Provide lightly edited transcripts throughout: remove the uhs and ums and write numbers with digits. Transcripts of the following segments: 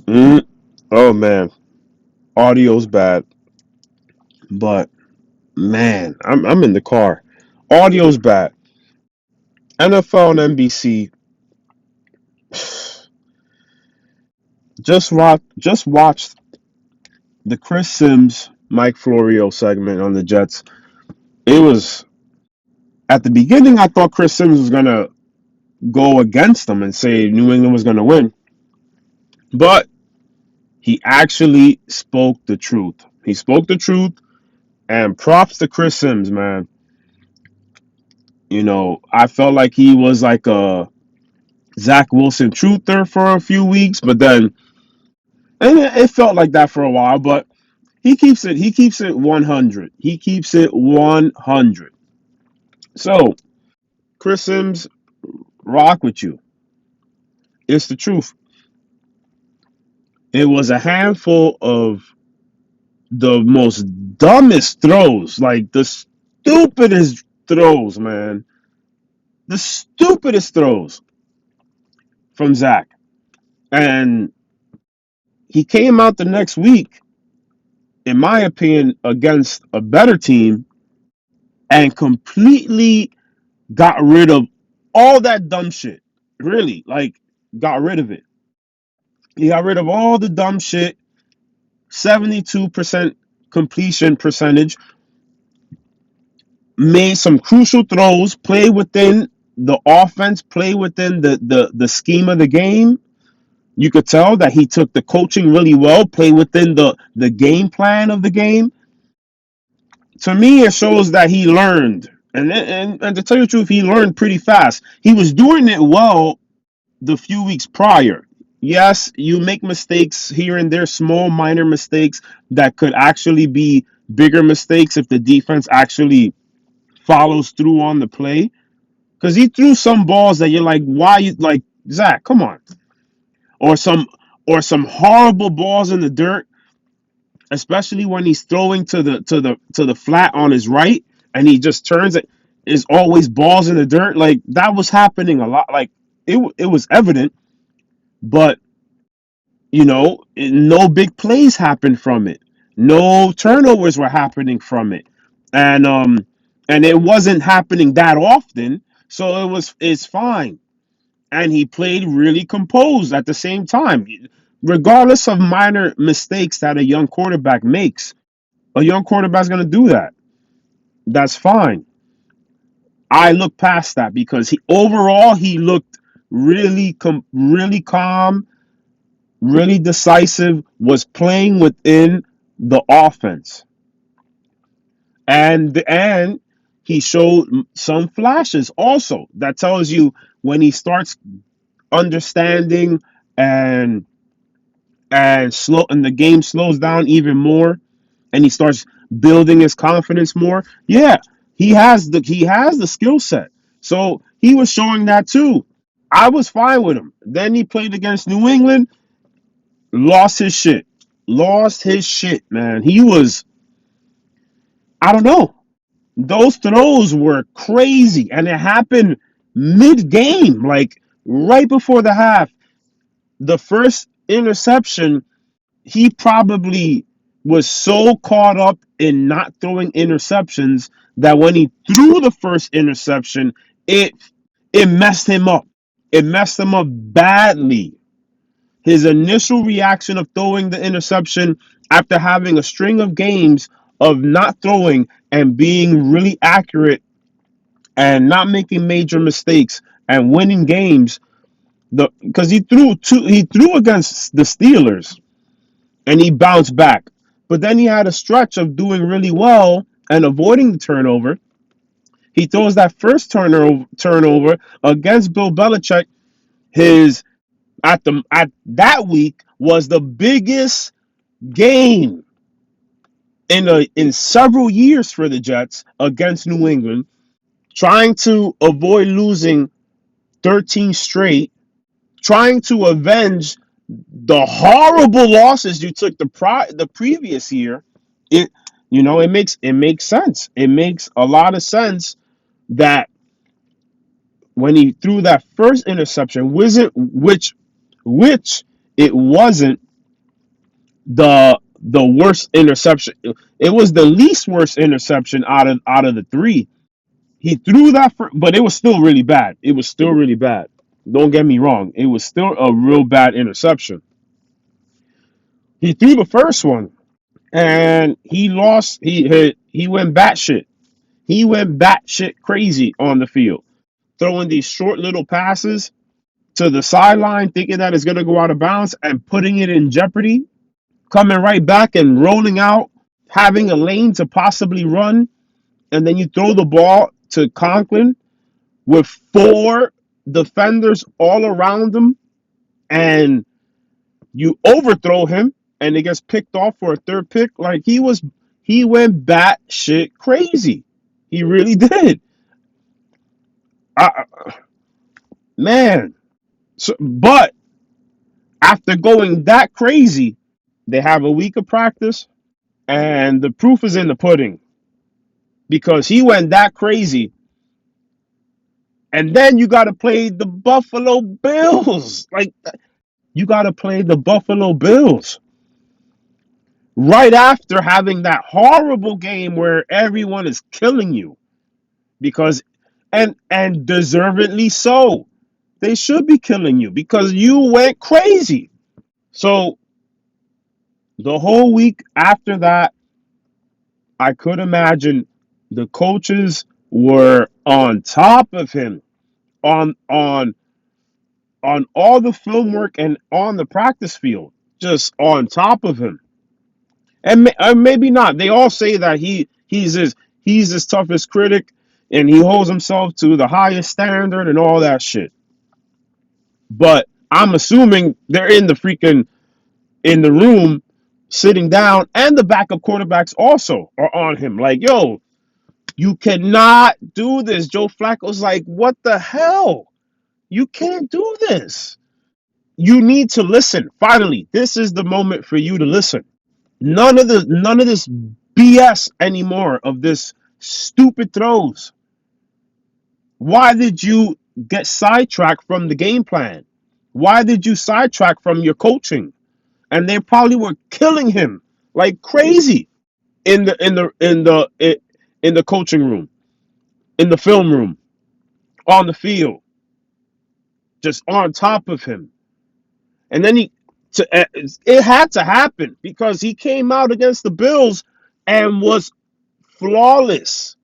Mm, oh man, audio's bad, but man, I'm in the car. Audio's bad. NFL and NBC. Just watched the Chris Sims Mike Florio segment on the Jets. It was at the beginning. I thought Chris Sims was gonna go against them and say New England was gonna win, but he actually spoke the truth. He spoke the truth, and props to Chris Sims, man. I felt like he was like a Zach Wilson truther for a few weeks, but then and it felt like that for a while. But he keeps it 100. He keeps it 100. So Chris Sims, rock with you. It's the truth. It was a handful of the most dumbest throws, like the stupidest throws, man. The stupidest throws from Zach. And he came out the next week, in my opinion, against a better team and completely got rid of all that dumb shit. Really, like, got rid of it. He got rid of all the dumb shit. 72% completion percentage. Made some crucial throws. Play within the offense. Play within the scheme of the game. You could tell that he took the coaching really well. Play within the game plan of the game. To me, it shows that he learned. And to tell you the truth, he learned pretty fast. He was doing it well the few weeks prior. Yes, you make mistakes here and there, small, minor mistakes that could actually be bigger mistakes if the defense actually follows through on the play. Because he threw some balls that you're like, why? Like, Zach, come on. Or some horrible balls in the dirt, especially when he's throwing to the flat on his right, and he just turns it. Is always balls in the dirt. Like, that was happening a lot. Like, it was evident, but no big plays happened from it. No turnovers were happening from it, and it wasn't happening that often. So it's fine, and he played really composed at the same time, regardless of minor mistakes that a young quarterback makes. A young quarterback's gonna do that. That's fine. I look past that because he looked really calm, really decisive, was playing within the offense. And he showed some flashes also that tells you when he starts understanding and and the game slows down even more and he starts building his confidence more. Yeah, he has the skill set. So he was showing that too. I was fine with him. Then he played against New England, lost his shit. Lost his shit, man. He was, I don't know. Those throws were crazy, and it happened mid-game, like right before the half. The first interception, he probably was so caught up in not throwing interceptions that when he threw the first interception, it it messed him up. It messed him up badly. His initial reaction of throwing the interception after having a string of games of not throwing and being really accurate and not making major mistakes and winning games, the because he threw against the Steelers and he bounced back. But then he had a stretch of doing really well and avoiding the turnover. He throws that first turnover against Bill Belichick. His at that week was the biggest game in several years for the Jets against New England, trying to avoid losing 13 straight, trying to avenge the horrible losses you took the previous year. It makes sense. It makes a lot of sense that when he threw that first interception, which it wasn't. the worst interception. It was the least worst interception out of the three. He threw that, but it was still really bad. It was still really bad. Don't get me wrong. It was still a real bad interception. He threw the first one, and he lost. He went batshit. He went batshit crazy on the field, throwing these short little passes to the sideline, thinking that it's gonna go out of bounds and putting it in jeopardy. Coming right back and rolling out, having a lane to possibly run, and then you throw the ball to Conklin with four defenders all around him, and you overthrow him, and it gets picked off for a third pick. Like he went batshit crazy. He really did. I, man. But after going that crazy, they have a week of practice, and the proof is in the pudding because he went that crazy. And then you got to play the Buffalo Bills. Like, you got to play the Buffalo Bills right after having that horrible game where everyone is killing you because and deservedly so. They should be killing you because you went crazy. So the whole week after that, I could imagine the coaches were on top of him on on on all the film work and on the practice field, just on top of him. And maybe not. They all say that he's his toughest critic, and he holds himself to the highest standard and all that shit. But I'm assuming they're in the room, sitting down, and the backup quarterbacks also are on him. Like, yo, you cannot do this. Joe Flacco's like, what the hell? You can't do this. You need to listen. Finally, this is the moment for you to listen. None of this BS anymore of this stupid throws. Why did you get sidetracked from the game plan? Why did you sidetrack from your coaching? And they probably were killing him like crazy in the coaching room, in the film room, on the field, just on top of him. And then it had to happen because he came out against the Bills and was flawless.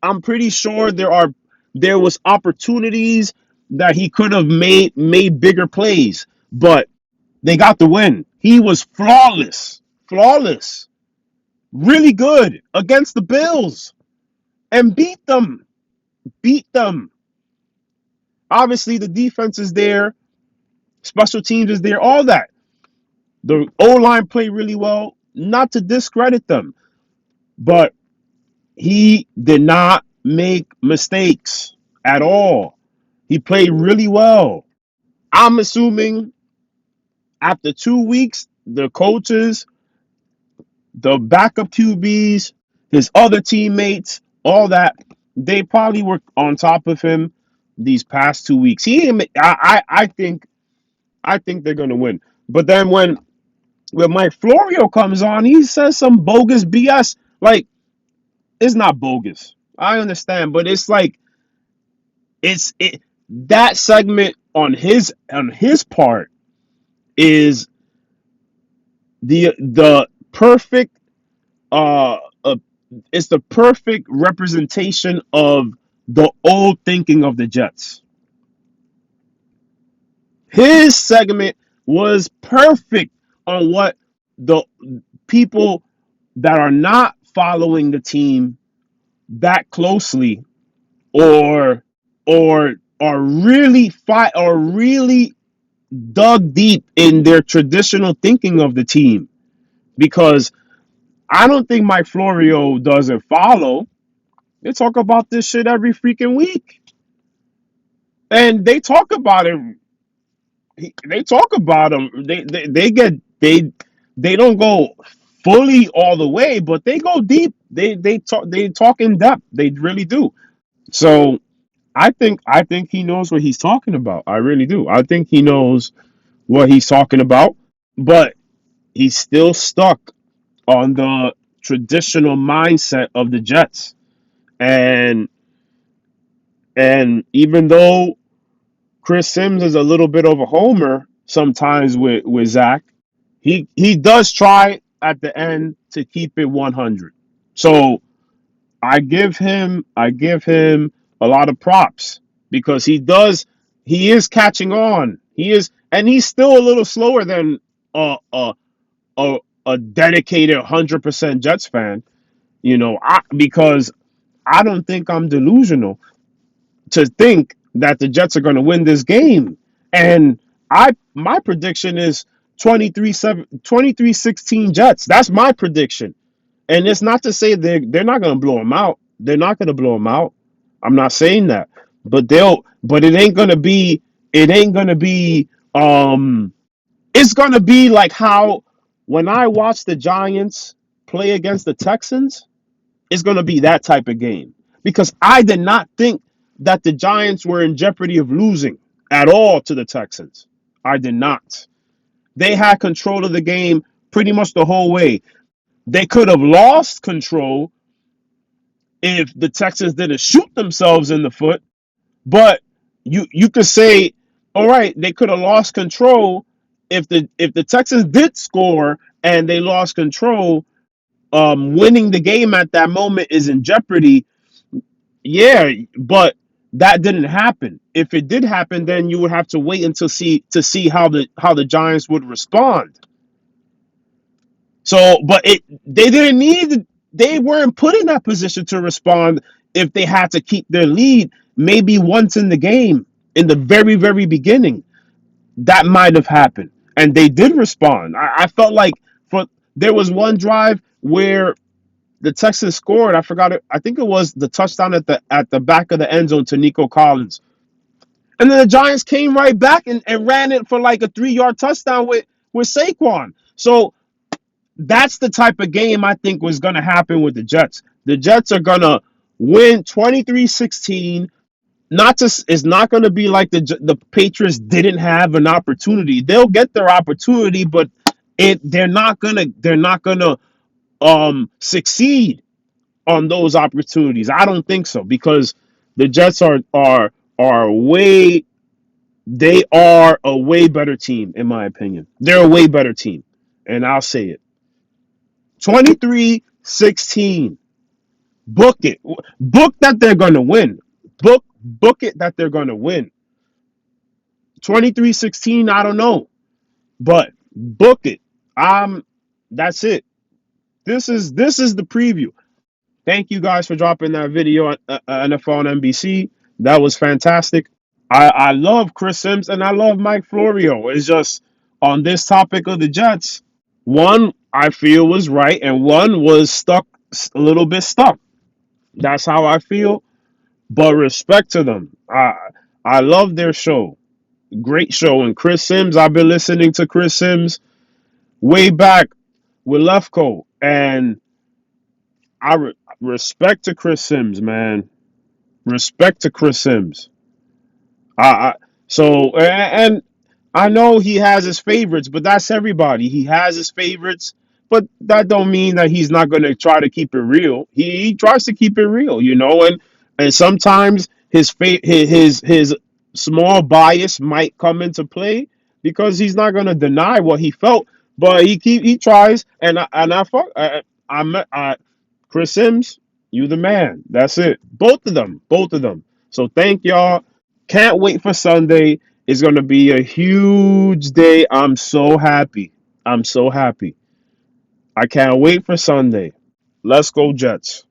I'm pretty sure there was opportunities that he could have made bigger plays, but they got the win. He was flawless, flawless, really good against the Bills and beat them. Obviously, the defense is there, special teams is there, all that. The O line played really well. Not to discredit them, but he did not make mistakes at all. He played really well. I'm assuming after 2 weeks, the coaches, the backup QBs, his other teammates, all that, they probably were on top of him these past 2 weeks. I think they're gonna win. But then when Mike Florio comes on, he says some bogus BS. Like, it's not bogus. I understand, but it's like that segment on his part is the perfect uh, uh it's the perfect representation of the old thinking of the Jets. His segment was perfect on what the people that are not following the team that closely or are really dug deep in their traditional thinking of the team, because I don't think Mike Florio doesn't follow. They talk about this shit every freaking week, and they talk about it. They talk about him. They don't go fully all the way, but they go deep. They talk in depth. They really do. So I think he knows what he's talking about. I really do. I think he knows what he's talking about. But he's still stuck on the traditional mindset of the Jets. And and even though Chris Sims is a little bit of a homer sometimes with Zach, he does try at the end to keep it 100. So I give him a lot of props because he is catching on. He is, and he's still a little slower than a a a dedicated 100% Jets fan. Because I don't think I'm delusional to think that the Jets are going to win this game. And my prediction is 23-16 Jets. That's my prediction. And it's not to say they're not going to blow them out. They're not going to blow them out. I'm not saying that. But it ain't going to be it's going to be like how when I watch the Giants play against the Texans, it's going to be that type of game because I did not think that the Giants were in jeopardy of losing at all to the Texans. I did not. They had control of the game pretty much the whole way. They could have lost control if the Texans didn't shoot themselves in the foot, but you could say, all right, they could have lost control if the Texans did score and they lost control. Winning the game at that moment is in jeopardy. Yeah, but that didn't happen. If it did happen, then you would have to wait until see how the Giants would respond. So, but they didn't need they weren't put in that position to respond if they had to keep their lead. Maybe once in the game, in the very very beginning, that might have happened, and they did respond. I felt like for there was one drive where the Texans scored. I forgot it. I think it was the touchdown at the back of the end zone to Nico Collins. And then the Giants came right back and ran it for like a 3-yard touchdown with Saquon. So that's the type of game I think was going to happen with the Jets. The Jets are going to win 23-16. It's not going to be like the Patriots didn't have an opportunity. They'll get their opportunity, but they're not going to succeed on those opportunities. I don't think so because the Jets are way they are a way better team in my opinion. They're a way better team. And I'll say it. 23-16. Book it. Book that they're going to win. Book it that they're going to win. 23-16, I don't know, but book it. That's it. This is the preview. Thank you guys for dropping that video on NFL on NBC. That was fantastic. I love Chris Sims and I love Mike Florio. It's just on this topic of the Jets, one I feel was right and one was stuck a little bit stuck. That's how I feel. But respect to them. I love their show. Great show. And Chris Sims, I've been listening to Chris Sims way back with Lefko, and respect to Chris Sims, man. Respect to Chris Sims. I so and I know he has his favorites, but that's everybody. He has his favorites, but that don't mean that he's not going to try to keep it real. He tries to keep it real, and sometimes his small bias might come into play because he's not going to deny what he felt, but he tries, and I fuck I Chris Sims, you the man. That's it. Both of them. So thank y'all. Can't wait for Sunday. It's going to be a huge day. I'm so happy. I'm so happy. I can't wait for Sunday. Let's go, Jets.